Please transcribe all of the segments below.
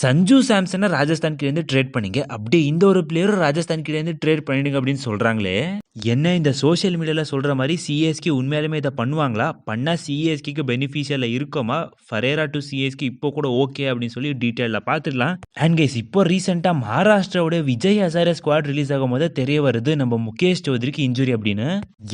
சஞ்சு சாம்சனை ராஜஸ்தான் கீழேருந்து ட்ரேட் பண்ணீங்க. அப்படியே இந்த ஒரு பிளேயரும் ராஜஸ்தான் கீழேருந்து ட்ரேட் பண்ணிடுங்க அப்படின்னு சொல்கிறாங்களே. என்ன இந்த சோஷியல் மீடியாவில் சொல்கிற மாதிரி சிஎஸ்கே உண்மையாலுமே இதை பண்ணுவாங்களா? பண்ணால் சிஎஸ்கேக்கு பெனிஃபிஷியலில் இருக்குமா? ஃபரேரா டு சிஎஸ்கே இப்போ கூட ஓகே அப்படின்னு சொல்லி டீட்டெயிலில் பார்த்துக்கலாம். அண்ட் கைஸ், இப்போ ரீசெண்டாக மகாராஷ்டிராவோட விஜய் ஹசாரே ஸ்குவாட் ரிலீஸ் ஆகும் போது தெரிய வருது நம்ம முகேஷ் சௌத்ரிக்கு இன்ஜுரி அப்படின்னு.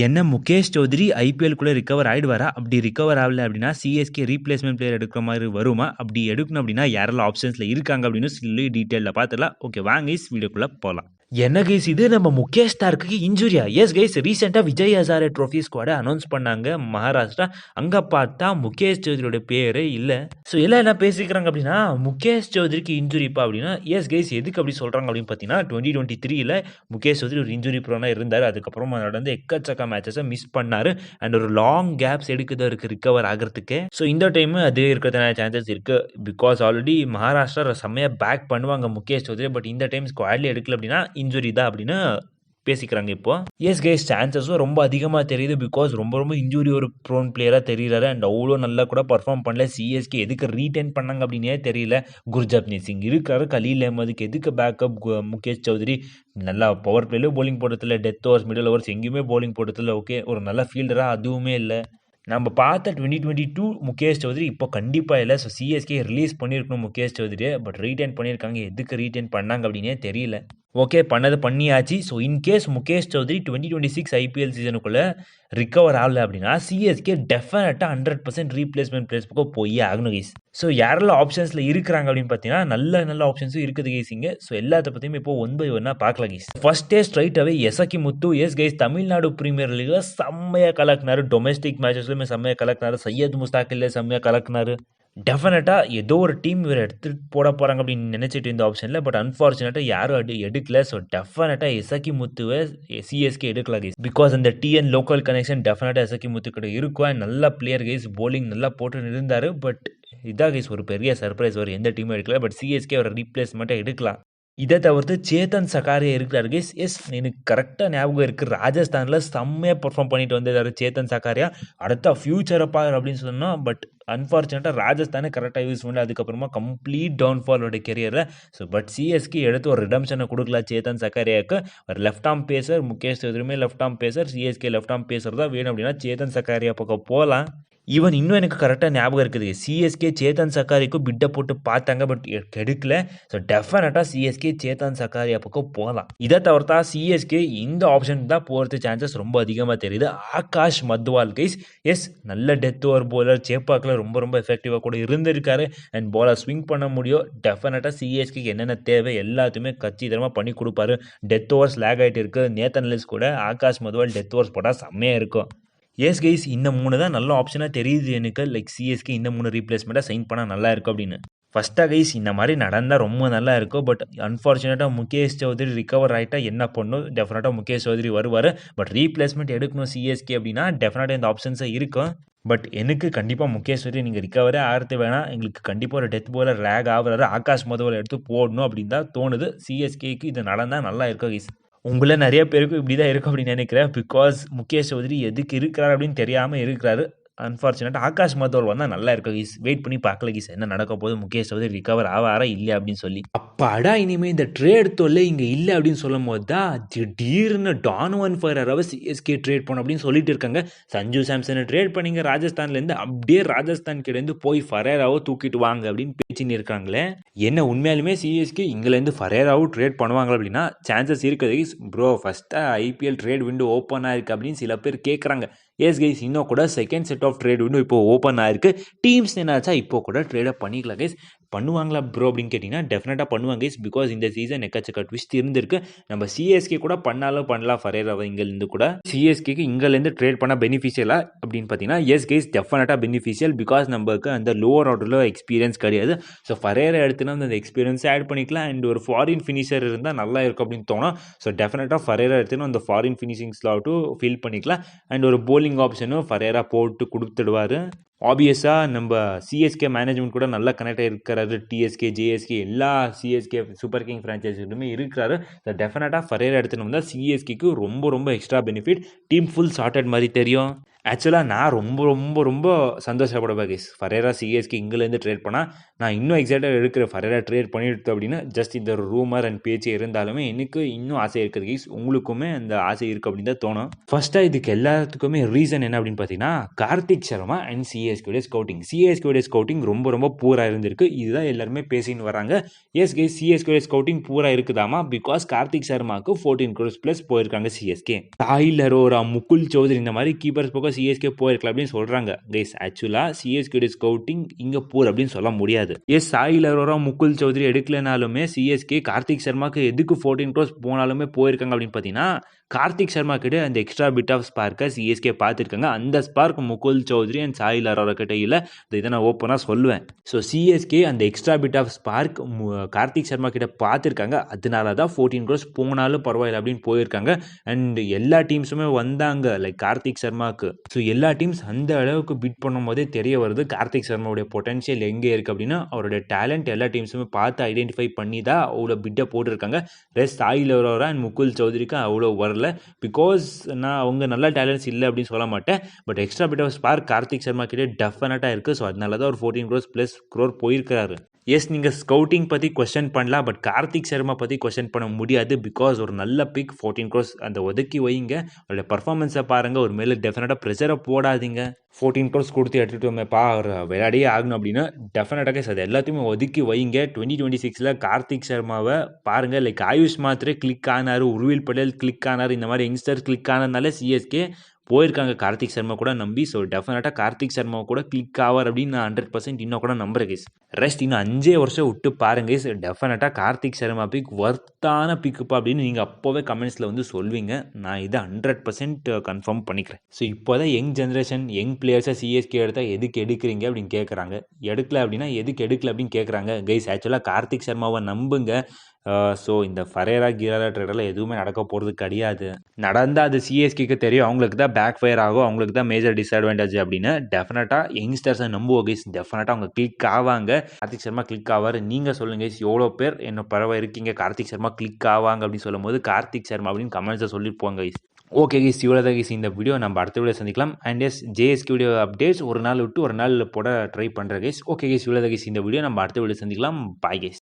என்ன முகேஷ் சௌத்ரி ஐபிஎல்குள்ளே ரிகவர் ஆகிடுவாரா? அப்படி ரிகவர் ஆகலை அப்படின்னா சிஎஸ்கே ரீப்ளேஸ்மெண்ட் பிளேயர் எடுக்கிற மாதிரி வருமா? அப்படி எடுக்கணும் அப்படின்னா யாரெல்லாம் ஆப்ஷன்ஸில் இருக்காங்க அப்படின்னு சொல்லி டீட்டெயிலில் பார்த்துலாம். ஓகே, வாங்க கைஸ் வீடியோக்குள்ளே போகலாம். என்ன கைஸ், இது நம்ம முகேஷ் தார்க்கு இன்ஜுரியா? எஸ் கைஸ், ரீசெண்டாக விஜய் ஹசாரே ட்ரோஃபி ஸ்குவாடை அனௌன்ஸ் பண்ணாங்க மகாராஷ்டிரா. அங்கே பார்த்தா முகேஷ் சௌத்ரியோட பேரே இல்லை. ஸோ எல்லாம் என்ன பேசிக்கிறாங்க அப்படின்னா முகேஷ் சௌத்ரிக்கு இன்ஜுரிப்பா அப்படின்னா. எஸ் கைஸ், எதுக்கு அப்படி சொல்கிறாங்க அப்படின்னு பார்த்தீங்கன்னா 2023 முகேஷ் சௌத்ரி ஒரு இன்ஜுரி ப்ரோனாக இருந்தார். அதுக்கப்புறமா நடந்து எக்கச்சக்க மேட்சஸை மிஸ் பண்ணார். அண்ட் ஒரு லாங் கேப்ஸ் எடுக்குது ரிகவர் ஆகிறதுக்கு. ஸோ இந்த டைம் அது இருக்கிறதுனால சான்சஸ் இருக்குது. பிகாஸ் ஆல்ரெடி மகாராஷ்டிரா செம்மையாக பேக் பண்ணுவாங்க முகேஷ் சௌத்ரி. பட் இந்த டைம் ஸ்குவாட்லேயே எடுக்கல அப்படின்னா இன்ஜுரி தான் அப்படின்னு பேசிக்கிறாங்க இப்போ. எஸ் கைஸ், சான்சஸும் ரொம்ப அதிகமாக தெரியுது. பிகாஸ் ரொம்ப இன்ஜுரி ஒரு ப்ரோன் பிளேயராக தெரியுறாரு. அண்ட் அவ்வளோ நல்லா கூட பர்ஃபார்ம் பண்ணல. சிஎஸ்கே எதுக்கு ரீடைன் பண்ணாங்க அப்படின்னே தெரியல. குர்ஜப்னீத் சிங் இருக்காரு, கலீல் அஹ்மதுக்கு எதுக்கு பேக்கப் முகேஷ் சௌத்ரி? நல்லா பவர் பிளேல போலிங் போடுறதில்ல, டெத் ஓவர்ஸ் மிடில் ஓவர்ஸ் எங்கேயுமே போலிங் போடுறதில்ல. ஓகே, ஒரு நல்ல ஃபீல்டராக அதுவுமே இல்லை. நம்ம பார்த்த 2022 முகேஷ் சௌத்ரி இப்போ கண்டிப்பாக இல்லை. ஸோ சிஎஸ்கே ரிலீஸ் பண்ணியிருக்கணும் முகேஷ் சௌத்ரியை. பட் ரீடைன் பண்ணியிருக்காங்க, எதுக்கு ரீடைன் பண்ணாங்க அப்படின்னே தெரியல. ஓகே, பண்ணது பண்ணியாச்சு. So in case Mukesh Choudhary 2026 IPL சீசனுக்குள்ளே ரிகவர் ஆகலை அப்படின்னா சிஎஸ்கே டெஃபினட்டாக 100% ரீப்ளேஸ்மெண்ட் பிளேஸ் பக்கம் போய் ஆகணும் கைஸ். ஸோ யாரெல்லாம் ஆப்ஷன்ஸில் இருக்கிறாங்க அப்படின்னு பார்த்தீங்கன்னா நல்ல ஆப்ஷன்ஸும் இருக்குது கைஸ் இங்கே. ஸோ எல்லாத்த பற்றியுமே இப்போ 1 by 1 பார்க்கலாம் கைஸ். ஃபர்ஸ்டே ஸ்ட்ரைட் அவே யசகி முத்து. எஸ் கைஸ், தமிழ்நாடு பிரீமியர் லீக்ல செம்மையாக கலக்கினாரு. டொமஸ்டிக் மேட்சஸ்லையுமே செம்மையாக கலக்கினாரு. சையத் முஸ்தாக்கில் செம்மையாக கலக்கினாரு. டெஃபினட்டாக ஏதோ ஒரு டீம் இவர் எடுத்துகிட்டு போட போகிறாங்க அப்படின்னு நினச்சிட்டு இந்த ஆப்ஷனில். பட் அன்ஃபார்ச்சுனேட்டாக யாரும் எடுக்கல. ஸோ டெஃபினட்டாக எசகி முத்துவை சிஎஸ்கே எடுக்கல கைஸ். பிகாஸ் அந்த டிஎன் லோக்கல் கனெக்ஷன் டெஃபினட்டாக எசகி முத்து கிட்ட இருக்கும். நல்ல பிளேயர் கைஸ், போலிங் நல்லா போட்டு இருந்தார். பட் இதாக கைஸ் ஒரு பெரிய சர்ப்ரைஸ். அவர் எந்த டீமும் எடுக்கல. பட் சிஎஸ்கே ஒரு ரீப்ளேஸ்மெண்ட்டாக எடுக்கலாம். இதை தவிர்த்து சேத்தன் சக்காரியா இருக்கிறார் கைஸ். எஸ், எனக்கு கரெக்டாக ஞாபகம் இருக்குது. ராஜஸ்தானில் செம்மையாக பர்ஃபார்ம் பண்ணிட்டு வந்திருக்காரு சேத்தன் சக்காரியா. அடுத்த ஃபியூச்சரை பாரு அப்படின்னு சொன்னோம். பட் அன்ஃபார்ச்சுனேட்டாக ராஜஸ்தானே கரெக்டாக யூஸ் பண்ணி அதுக்கப்புறமா கம்ப்ளீட் டவுன்ஃபாலோட கெரியரில். ஸோ பட் சிஎஸ்கே எடுத்து ஒரு ரிடம்ஷனை கொடுக்கல சேத்தன் சக்காரியாவுக்கு. ஒரு லெஃப்ட் ஆர்ம் பேசர், முகேஷ் சௌத்ரியுமே left arm pacer, CSK left arm pacer தான் வேணும் அப்படின்னா சேத்தன் சக்காரியா பக்கம் போகலாம். ஈவன் இன்னும் எனக்கு கரெக்டாக ஞாபகம் இருக்குது, சிஎஸ்கே சேத்தன் சக்காரிக்கும் பிட்டை போட்டு பார்த்தாங்க. பட் எடுக்கல. ஸோ டெஃபினட்டாக சிஎஸ்கே சேத்தன் சக்காரியா பக்கம் போகலாம். இதை தவிர்த்தா சிஎஸ்கே இந்த ஆப்ஷன் தான் போகிறது சான்சஸ் ரொம்ப அதிகமாக தெரியுது. ஆகாஷ் மத்வால் கைஸ். எஸ், நல்ல டெத் ஓவர் போலர். சேப்பாக்கில் ரொம்ப எஃபெக்டிவாக கூட இருந்திருக்காரு. அண்ட் பாலர் ஸ்விங் பண்ண முடியும். டெஃபினட்டாக சிஎஸ்கேக்கு என்னென்ன தேவை எல்லாத்தையுமே கச்சிதமாக பண்ணி கொடுப்பாரு. டெத் ஓவர்ஸ் லேக் ஆகிட்டு இருக்கு. நேத்தன் எல்லிஸ் கூட ஆகாஷ் மத்வால் டெத் ஓவர்ஸ் போட்டால் செம்மையாக இருக்கும். எஸ் கைஸ், இந்த 3 தான் நல்ல ஆப்ஷனாக தெரியுது எனக்கு. லைக் சிஎஸ்கே இந்த 3 ரீப்ளேஸ்மெண்ட்டாக சைன் பண்ணால் நல்லா இருக்கும் அப்படின்னு. ஃபஸ்ட்டாக கைஸ், இந்த மாதிரி நடந்தால் ரொம்ப நல்லா இருக்கும். பட் அன்ஃபார்ச்சுனேட்டாக முகேஷ் சௌத்ரி ரிகவர் ஆகிட்டா என்ன பண்ணும்? டெஃபினட்டாக முகேஷ் சௌத்ரி வருவார். பட் ரீப்ளேஸ்மெண்ட் எடுக்கணும் சிஎஸ்கே அப்படின்னா டெஃபினட்டாக இந்த ஆப்ஷன்ஸாக இருக்கும். பட் எனக்கு கண்டிப்பாக முகேஷ் சௌத்ரி நீங்கள் ரிகவரே ஆகிறது வேணாம். எங்களுக்கு கண்டிப்பாக ஒரு டெத் போலர் லேக் ஆகுறாரு. ஆகாஷ் மதுவல் எடுத்து போடணும் அப்படின்னு தான் தோணுது. சிஎஸ்கேக்கு இது நடந்தால் நல்லா இருக்கும் கைஸ். உங்களை நிறைய பேருக்கு இப்படி தான் இருக்கும் அப்படின்னு நினைக்கிறேன். பிகாஸ் முகேஷ் சௌத்ரி எதுக்கு இருக்கிறார் அப்படின்னு தெரியாமல் இருக்கிறாரு. அன்ஃபார்ச்சுனேட்டாக ஆகாஷ் மத்தோர் வந்தால் நல்லா இருக்கும் கைஸ். வெயிட் பண்ணி பார்க்கல கைஸ் என்ன நடக்க போது, முகேஷ் சௌத்ரி ரிகவர் ஆவாரா இல்லை அப்படின்னு சொல்லி. அப்பாடா, இனிமேல் இந்த ட்ரேட் தொல்லை இங்கே இல்லை அப்படின்னு சொல்லும் போது தான் திடீர்னு டானோவன் ஃபெரராவை சிஎஸ்கே ட்ரேட் பண்ண அப்படின்னு சொல்லிட்டு இருக்காங்க. சஞ்சு சாம்சனை ட்ரேட் பண்ணிங்க ராஜஸ்தான்லேருந்து, அப்படியே ராஜஸ்தான் கிட்டேருந்து போய் ஃபெரராவை தூக்கிட்டு வாங்க அப்படின்னு பேச்சுன்னு இருக்காங்களே. என்ன உண்மையாலுமே சிஎஸ்கே இங்கிலேருந்து ஃபெரராவும் ட்ரேட் பண்ணுவாங்க அப்படின்னா சான்சஸ் இருக்குது கைஸ். ப்ரோ, ஃபஸ்ட்டாக ஐபிஎல் ட்ரேட் விண்டோ ஓப்பன் ஆயிருக்கு அப்படின்னு சில பேர் கேட்குறாங்க. எஸ் கைஸ், இன்னும் கூட second set of trade window இப்போ ஓப்பன் ஆயிருக்கு. டீம்ஸ் என்னாச்சா இப்போ கூட ட்ரேடப் பண்ணிக்கலாம் கைஸ். பண்ணுவாங்களா ப்ரோ அப்படின்னு கேட்டிங்கன்னா டெஃபினட்டாக பண்ணுவாங்க கைஸ். பிகாஸ் இந்த சீசன் எக்கச்சக்க ட்விஸ்ட் இருந்திருக்கு. நம்ம சிஎஸ்கே கூட பண்ணாலும் பண்ணலாம் ஃபெரேராவை இங்கேருந்து கூட. சிஎஸ்கேக்கு இங்கேருந்து ட்ரேட் பண்ணால் பெனிஃபிஷியலா அப்படின்னு பார்த்தீங்கன்னா எஸ் கைஸ், டெஃபினட்டாக பெனிஃபிஷியல். பிகாஸ் நமக்கு அந்த லோவர் ஆர்டரில் எக்ஸ்பீரியன்ஸ் கிடையாது. ஸோ ஃபெரேரா எடுத்துனா அந்த எக்ஸ்பீரியன்ஸை ஆட் பண்ணிக்கலாம். அண்ட் ஒரு ஃபாரின் ஃபினிஷர் இருந்தால் நல்லா இருக்கும் அப்படின்னு தோணும். ஸோ டெஃபினட்டாக ஃபெரேரா எடுத்துனா அந்த ஃபாரின் ஃபினிஷிங் ஸ்லாட்டும் ஃபில் பண்ணிக்கலாம். அண்ட் ஒரு போலிங் ஆப்ஷனும் ஃபெரேரா போட்டு கொடுத்துடுவார். ஆப்வியஸாக நம்ம சிஎஸ்கே மேனேஜ்மெண்ட் கூட நல்லா கனெக்ட் ஆகிருக்கிறாரு. டிஎஸ்கே, ஜேஎஸ்கே எல்லா சிஎஸ்கே சூப்பர் கிங் ஃப்ரான்ச்சைஸிலுமே இருக்கிறாரு. ஸோ டெஃபினட்டாக ஃபெரேரா எடுத்துன்னு வந்தால் சிஎஸ்கேக்கு ரொம்ப extra benefit. Team full sorted மாதிரி தெரியும். ஆக்சுவலாக நான் ரொம்ப ரொம்ப ரொம்ப சந்தோஷப்படுவேன் கைஸ். ஃபரேரா சிஎஸ்கே இங்கேருந்து ட்ரேட் பண்ணால் நான் இன்னும் எக்ஸைட்டாக இருக்கிறேன். ஃபரேரா ட்ரேட் பண்ணிட்டு அப்படின்னா ஜஸ்ட் இந்த ரூமர் அண்ட் பேச்சு இருந்தாலுமே எனக்கு இன்னும் ஆசை இருக்குது கைஸ். உங்களுக்குமே அந்த ஆசை இருக்குது அப்படின்னு தான் தோணும். ஃபர்ஸ்ட்டாக இதுக்கு எல்லாத்துக்குமே ரீசன் என்ன அப்படின்னு பார்த்தீங்கன்னா கார்த்திக் சர்மா அண்ட் சிஎஸ்கேடைய ஸ்கவுட்டிங் ரொம்ப ரொம்ப பூராக இருந்திருக்கு. இதுதான் எல்லாருமே பேசின்னு வராங்க. எஸ் கைஸ், சிஎஸ்கேடைய ஸ்கவுட்டிங் பூரா இருக்குதாமா, பிகாஸ் கார்த்திக் சர்மாவுக்கு 14 crores ப்ளஸ் போயிருக்காங்க சிஎஸ்கே. சாஹில் அரோரா, முகுல் சௌத்ரி இந்த மாதிரி கீப்பர்ஸ் போக சிஎஸ்கே போயிருக்கலாம் அப்படின்னு சொல்றாங்க கைஸ். ஆக்சுவலாக சிஎஸ்கே ஸ்கவுட்டிங் இங்கே பூர் அப்படின்னு சொல்ல முடியாது. எஸ், சாஹில் அரோரா, முகுல் சௌத்ரி எடுக்கலனாலுமே சிஎஸ்கே கார்த்திக் சர்மாக்கு எதுக்கு 14 crores போனாலுமே போயிருக்காங்க அப்படின்னு பார்த்தீங்கன்னா கார்த்திக் சர்மா கிட்ட அந்த எக்ஸ்ட்ரா பிட் ஆஃப் ஸ்பார்க்கை சிஎஸ்கே பார்த்துருக்காங்க. அந்த ஸ்பார்க் முகுல் சௌத்ரி அண்ட் சாஹில் அரோரா கிட்ட இல்லை. இதை நான் ஓப்பனாக சொல்லுவேன். ஸோ சிஎஸ்கே அந்த extra bit of spark Karthik Sharma கிட்ட பார்த்துருக்காங்க. அதனால தான் 14 crores போனாலும் பரவாயில்ல அப்படின்னு போயிருக்காங்க. அண்ட் எல்லா டீம்ஸுமே வந்தாங்க லைக் கார்த்திக் சர்மாவுக்கு. ஸோ எல்லா டீம்ஸ் அந்த அளவுக்கு பிட் பண்ணும் போதே தெரிய வருது கார்த்திக் சர்மாவுடைய பொட்டன்ஷியல் எங்கே இருக்குது அப்படின்னா அவருடைய டேலண்ட் எல்லா டீம்ஸுமே பார்த்து ஐடென்டிஃபை பண்ணி தான் அவ்வளோ பிட்டை போட்டிருக்காங்க. ரெஸ்ட் சாஹில் அரோரா அண்ட் முகுல் சௌத்ரிக்கு அவ்வளோ வரல. பிகாஸ் நான் அவங்க நல்ல டேலண்ட்ஸ் இல்லை அப்படின்னு சொல்ல மாட்டேன். But extra bit of spark Karthik Sharma கிட்டே டெஃபினட்டாக இருக்குது. ஸோ அதனால தான் ஒரு 14 crores ப்ளஸ் க்ரோர் போயிருக்கிறாரு. எஸ், நீங்கள் ஸ்கவுட்டிங் பற்றி கொஸ்டின் பண்ணலாம், பட் கார்த்திக் சர்மா பற்றி கொஸ்டின் பண்ண முடியாது. பிகாஸ் ஒரு நல்ல பிக் 14 crores அந்த ஒதுக்கி வைங்க. அவருடைய பர்ஃபார்மன்ஸை பாருங்கள். ஒரு மேலே டெஃபினட்டாக ப்ரெஷரை போடாதீங்க. 14 crores கொடுத்து எடுத்துகிட்டு விளையாடியே ஆகணும் அப்படின்னு டெஃபினட்டாக அது எல்லாத்தையுமே ஒதுக்கி வைங்க. 2026 கார்த்திக் சர்மாவை பாருங்கள். லைக் ஆயுஷ் மாத்திரே கிளிக் ஆனார், உருவில் பட்டேல் கிளிக் ஆனார், இந்த மாதிரி யங்ஸ்டர் கிளிக் ஆனதுனால சிஎஸ்கே போயிருக்காங்க கார்த்திக் சர்மா கூட நம்பி. ஸோ டெஃபினட்டாக கார்த்திக் சர்மா கூட கிளிக் ஆவார் அப்படின்னு நான் 100% இன்னும் கூட நம்புறேன் கைஸ். ரெஸ்ட் இன்னும் 5 வருஷம் விட்டு பாருங்க கைஸ். டெஃபினட்டாக கார்த்திக் சர்மா பிக் ஒர்த்தான பிக்குப்பா அப்படின்னு நீங்கள் அப்போவே கமெண்ட்ஸில் வந்து சொல்வீங்க. நான் இதை 100% கன்ஃபார்ம் பண்ணிக்கிறேன். ஸோ இப்போ தான் யங் ஜென்ரேஷன் யங் பிளேயர்ஸை சிஎஸ்கே எடுத்தால் எதுக்கு எடுக்கிறீங்க அப்படின்னு கேட்குறாங்க. எடுக்கல அப்படின்னா எதுக்கு எடுக்கல அப்படின்னு கேட்குறாங்க கைஸ். ஆக்சுவலாக கார்த்திக் சர்மாவை நம்புங்க. ஸோ இந்த ஃபரேரா கீராரா ட்ரேடெல்லாம் எதுவுமே நடக்க போகிறது கிடையாது. நடந்தால் அது சிஎஸ்கேக்கு தெரியும். அவங்களுக்கு தான் பேக் ஃபயர் ஆகும், அவங்களுக்கு தான் மேஜர் டிஸ்அட்வான்டேஜ் அப்படின்னு. டெஃபினட்டாக யங்ஸ்டர்ஸை நம்புவோம் கைஸ். டெஃபினட்டாக அவங்க கிளிக் ஆவாங்க. கார்த்திக் சர்மா கிளிக் ஆவார். நீங்கள் சொல்லுங்கள் கைஸ், எவ்வளோ பேர் என்ன பரவாயில்ல இருக்கீங்க கார்த்திக் சர்மா கிளிக் ஆவாங்க அப்படின்னு சொல்லும் போது கார்த்திக் சர்மா அப்படின்னு கமெண்ட்ஸை சொல்லிட்டு போங்க கைஸ். ஓகே கைஸ், இவ்வளோ தான் கைஸ் இந்த வீடியோ. நம்ம அடுத்த வீடியோ சந்திக்கலாம். And yes, JSK video updates ஒரு நாள் விட்டு ஒரு நாள் போட ட்ரை பண்ணுறேன் கைஸ். ஓகே கைஸ், இவ்வளோ தான் கைஸ் இந்த வீடியோ. நம்ம அடுத்த வீடியோ சந்திக்கலாம். Bye guys.